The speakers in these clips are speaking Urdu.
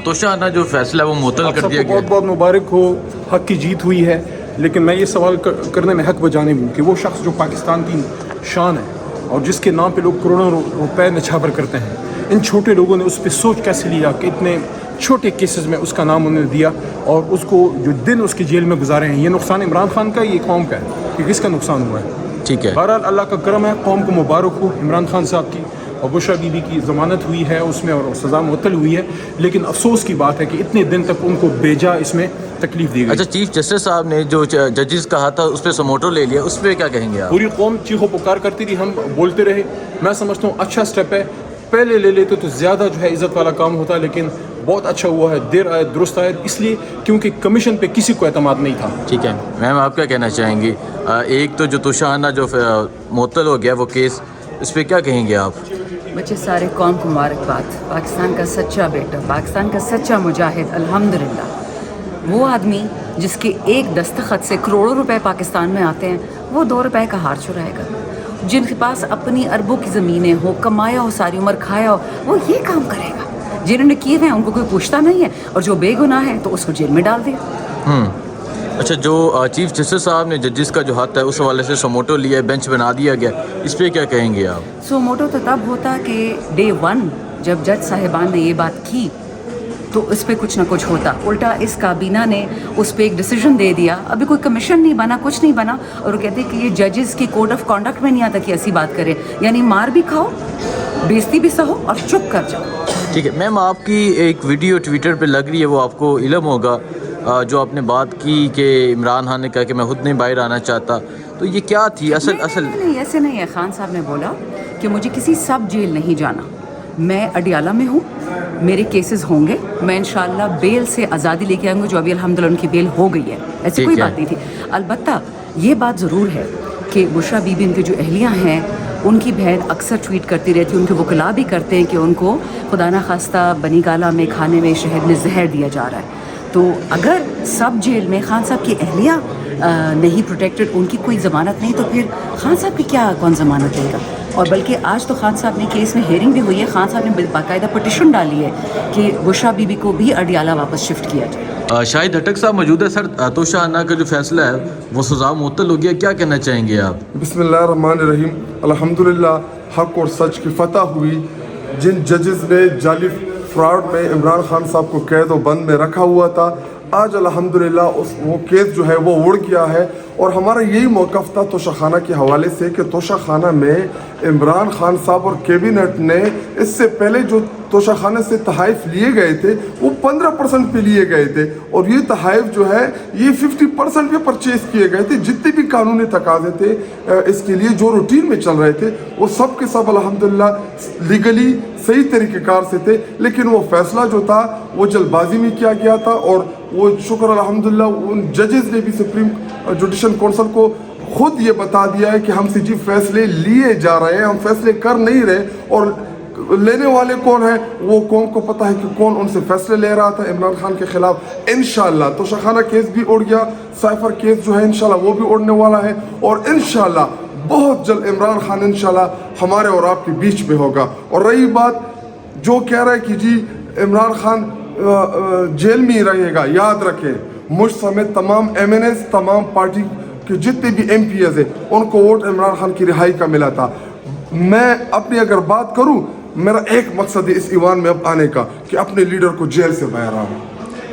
توشہ جو فیصلہ ہے وہ معطل کر دیا گیا. بہت بہت مبارک ہو, حق کی جیت ہوئی ہے. لیکن میں یہ سوال کرنے میں حق بجانب ہوں کہ وہ شخص جو پاکستان کی شان ہے اور جس کے نام پہ لوگ کروڑوں روپے نچھاور کرتے ہیں, ان چھوٹے لوگوں نے اس پہ سوچ کیسے لیا کہ اتنے چھوٹے کیسز میں اس کا نام انہوں نے دیا اور اس کو جو دن اس کے جیل میں گزارے ہیں. یہ نقصان عمران خان کا, یہ قوم کا ہے کہ کس کا نقصان ہوا ہے. ٹھیک ہے, بہرحال اللہ کا کرم ہے, قوم کو مبارک ہو عمران خان صاحب کی. اور بشرا بی بی کی ضمانت ہوئی ہے اس میں اور سزا معطل ہوئی ہے, لیکن افسوس کی بات ہے کہ اتنے دن تک ان کو بیجا اس میں تکلیف دی گئی. اچھا, چیف جسٹس صاحب نے جو ججز کہا تھا اس پہ سموٹو لے لیا, اس پہ کیا کہیں گے آپ؟ پوری قوم چیخو پکار کرتی تھی, ہم بولتے رہے. میں سمجھتا ہوں اچھا سٹیپ ہے, پہلے لے لیتے تو زیادہ جو ہے عزت والا کام ہوتا, لیکن بہت اچھا ہوا ہے, دیر آئے درست آئے, اس لیے کیونکہ کمیشن پہ کسی کو اعتماد نہیں تھا. ٹھیک ہے میم, آپ کیا کہنا چاہیں گی؟ ایک تو جو توشہ جو معطل ہو گیا وہ کیس, اس پہ کیا کہیں گے آپ؟ بچے سارے قوم کو مبارکباد. پاکستان کا سچا بیٹا, پاکستان کا سچا مجاہد, الحمدللہ. وہ آدمی جس کے ایک دستخط سے کروڑوں روپے پاکستان میں آتے ہیں, وہ 2 روپے کا ہار چرائے گا. جن کے پاس اپنی اربوں کی زمینیں ہو, کمایا ہو, ساری عمر کھایا ہو, وہ یہ کام کرے گا. جنہوں نے کیے ہیں ان کو کوئی پوچھتا نہیں ہے, اور جو بے گناہ ہے تو اس کو جیل میں ڈال دیا. اچھا, جو چیف جسٹس صاحب نے ججز کا جو حق ہے اس حوالے سے سموٹو لیا ہے, بینچ بنا دیا گیا, اس پہ کیا کہیں گے آپ؟ سموٹو تو تب ہوتا کہ ڈے 1 جب جج صاحبان نے یہ بات کی تو اس پہ کچھ نہ کچھ ہوتا. الٹا اس کابینہ نے اس پہ ایک ڈیسیژن دے دیا. ابھی کوئی کمیشن نہیں بنا, کچھ نہیں بنا, اور وہ کہتے کہ یہ ججز کی کوڈ آف کانڈکٹ میں نہیں آتا کہ ایسی بات کرے. یعنی مار بھی کھاؤ, بیزتی بھی سہو, اور چپ کر جاؤ. ٹھیک ہے میم, آپ کی ایک ویڈیو ٹویٹر پہ لگ رہی ہے, وہ آپ کو علم ہوگا, جو آپ نے بات کی کہ عمران خان نے کہا کہ میں خود نہیں باہر آنا چاہتا, تو یہ کیا تھی اصل؟ نہیں, ایسے نہیں ہے. خان صاحب نے بولا کہ مجھے کسی سب جیل نہیں جانا, میں اڈیالہ میں ہوں, میرے کیسز ہوں گے, میں انشاءاللہ بیل سے آزادی لے کے آؤں گی, جو ابھی الحمدللہ ان کی بیل ہو گئی ہے. ایسی کوئی بات نہیں تھی. البتہ یہ بات ضرور ہے کہ بشرا بی بی ان کے جو اہلیہ ہیں, ان کی بہن اکثر ٹویٹ کرتی رہتی ہے, ان کے وکلاء بھی کرتے ہیں کہ ان کو خدا نخواستہ بنی گالہ میں کھانے میں شہد میں زہر دیا جا رہا ہے. تو اگر سب جیل میں خان صاحب کی اہلیہ نہیں پروٹیکٹڈ, ان کی کوئی ضمانت نہیں, تو پھر خان صاحب کی کیا کون ضمانت دے گا؟ اور بلکہ آج تو خان صاحب نے کیس میں ہیئرنگ بھی ہوئی ہے, خان صاحب نے باقاعدہ پٹیشن ڈالی ہے کہ بشرا بی بی کو بھی اڈیالہ واپس شفٹ کیا جائے. شاہد ہٹک صاحب موجود ہے. سر, توشہ کا جو فیصلہ ہے وہ سزا معطل ہو گیا, کیا کہنا چاہیں گے آپ؟ بسم اللہ الرحمن الرحیم. الحمدللہ حق اور سچ کی فتح ہوئی. جن ججز نے جعلی فراڈ میں عمران خان صاحب کو قید و بند میں رکھا ہوا تھا, آج الحمدللہ وہ کیس جو ہے وہ اڑ گیا ہے. اور ہمارا یہی موقف تھا توشہ خانہ کے حوالے سے کہ توشہ خانہ میں عمران خان صاحب اور کیبنٹ نے اس سے پہلے جو توشہ خانے سے تحائف لیے گئے تھے وہ 15% پہ لیے گئے تھے, اور یہ تحائف جو ہے یہ 50% پہ پرچیز کیے گئے تھے. جتنے بھی قانونی تقاضے تھے اس کے لیے جو روٹین میں چل رہے تھے وہ سب کے سب الحمدللہ لیگلی صحیح طریقہ کار سے تھے. لیکن وہ فیصلہ جو تھا وہ جلد بازی میں کیا گیا تھا, اور وہ شکر الحمدللہ ان ججز نے بھی سپریم جوڈیشل کونسل کو خود یہ بتا دیا ہے کہ ہم سے جی فیصلے لیے جا رہے ہیں, ہم فیصلے کر نہیں رہے, اور لینے والے کون ہیں وہ قوم کو پتہ ہے کہ کون ان سے فیصلے لے رہا تھا عمران خان کے خلاف. انشاءاللہ توشہ خانہ کیس بھی اڑ گیا, سائفر کیس جو ہے انشاءاللہ وہ بھی اڑنے والا ہے, اور انشاءاللہ بہت جلد عمران خان انشاءاللہ ہمارے اور آپ کے بیچ میں ہوگا. اور رہی بات جو کہہ رہا ہے کہ جی عمران خان جیل میں ہی رہے گا, یاد رکھیں مجھ سمیت تمام MNAs, تمام پارٹی کے جتنے بھی MPs ہیں, ان کو ووٹ عمران خان کی رہائی کا ملا تھا. میں اپنی اگر بات کروں, میرا ایک مقصد ہے اس ایوان میں اب آنے کا کہ اپنے لیڈر کو جیل سے باہر آؤں.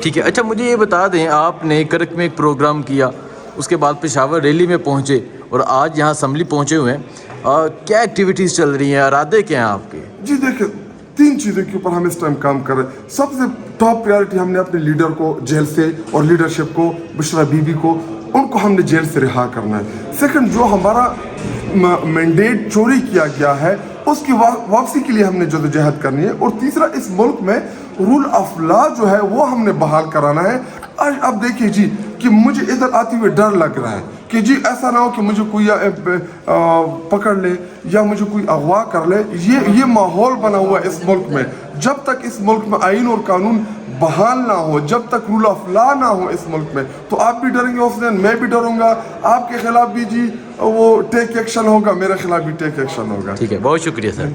ٹھیک ہے. اچھا, مجھے یہ بتا دیں, آپ نے کرک میں ایک پروگرام کیا, اس کے بعد پشاور ریلی میں پہنچے, اور آج یہاں اسمبلی پہنچے ہوئے ہیں, کیا ایکٹیویٹیز چل رہی ہیں, ارادے کیا ہیں آپ کے؟ جی دیکھیں, 3 چیزوں کے اوپر ہم اس ٹائم کام کر رہے ہیں. سب سے ٹاپ پریارٹی ہم نے اپنے لیڈر کو جیل سے, اور لیڈرشپ کو بشرا بی بی کو, ان کو ہم نے جیل سے رہا کرنا ہے. سیکنڈ, جو ہمارا مینڈیٹ چوری کیا گیا ہے اس کی واپسی کے لیے ہم نے جدوجہد کرنی ہے. اور تیسرا, اس ملک میں رول آف لا جو ہے وہ ہم نے بحال کرانا ہے. اب دیکھیے جی کہ مجھے ادھر آتے ہوئے ڈر لگ رہا ہے کہ جی ایسا نہ ہو کہ مجھے کوئی پکڑ لے یا مجھے کوئی اغوا کر لے. یہ ماحول بنا ہوا ہے اس ملک میں. جب تک اس ملک میں آئین اور قانون بحال نہ ہو, جب تک رول آف لا نہ ہو اس ملک میں, تو آپ بھی ڈریں گے حسین, میں بھی ڈروں گا, آپ کے خلاف بھی جی وہ ٹیک ایکشن ہوگا, میرے خلاف بھی ٹیک ایکشن ہوگا. ٹھیک ہے, بہت شکریہ سر.